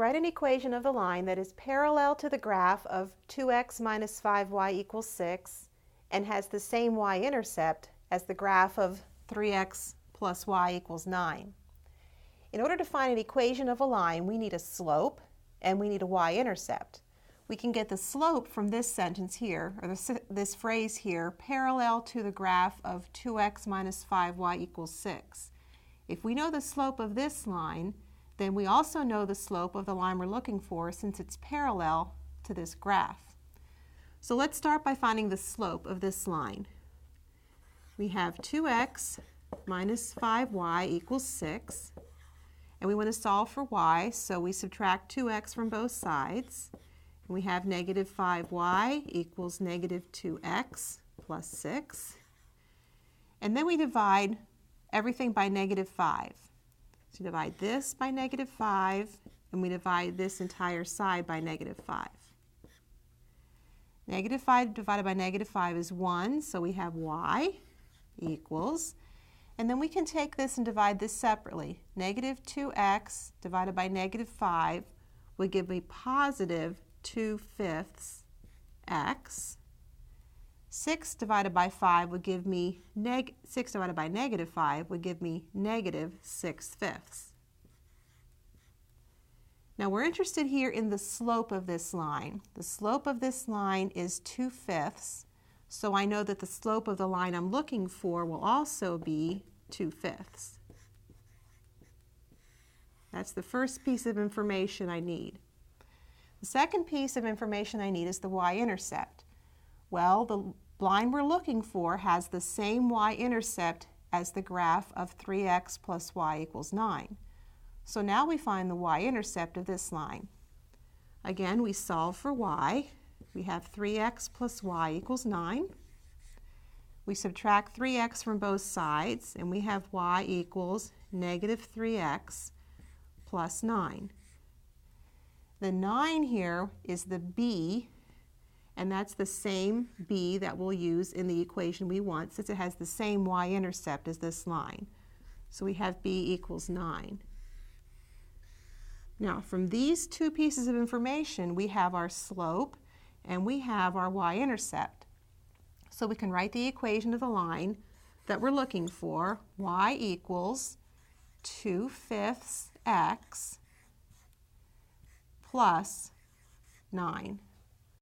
Write an equation of the line that is parallel to the graph of 2x minus 5y equals 6 and has the same y-intercept as the graph of 3x plus y equals 9. In order to find an equation of a line, we need a slope and we need a y-intercept. We can get the slope from this sentence here, or this phrase here, parallel to the graph of 2x minus 5y equals 6. If we know the slope of this line, then we also know the slope of the line we're looking for since it's parallel to this graph. So let's start by finding the slope of this line. We have 2x minus 5y equals 6, and we want to solve for y, so we subtract 2x from both sides. And we have negative 5y equals negative 2x plus 6. And then we divide everything by negative 5. So we divide this by negative 5, and we divide this entire side by negative 5. Negative 5 divided by negative 5 is 1, so we have y equals, and then we can take this and divide this separately. Negative 2x divided by negative 5 would give me positive 2/5 x. 6 divided by 5 would give me 6 divided by negative 5 would give me negative 6/5. Now we're interested here in the slope of this line. The slope of this line is 2/5, so I know that the slope of the line I'm looking for will also be 2/5. That's the first piece of information I need. The second piece of information I need is the y-intercept. Well, the line we're looking for has the same y-intercept as the graph of 3x plus y equals 9. So now we find the y-intercept of this line. Again, we solve for y. We have 3x plus y equals 9. We subtract 3x from both sides, and we have y equals negative 3x plus 9. The 9 here is the b, and that's the same b that we'll use in the equation we want since it has the same y-intercept as this line. So we have b equals 9. Now from these two pieces of information, we have our slope and we have our y-intercept. So we can write the equation of the line that we're looking for. Y equals 2/5 x plus 9.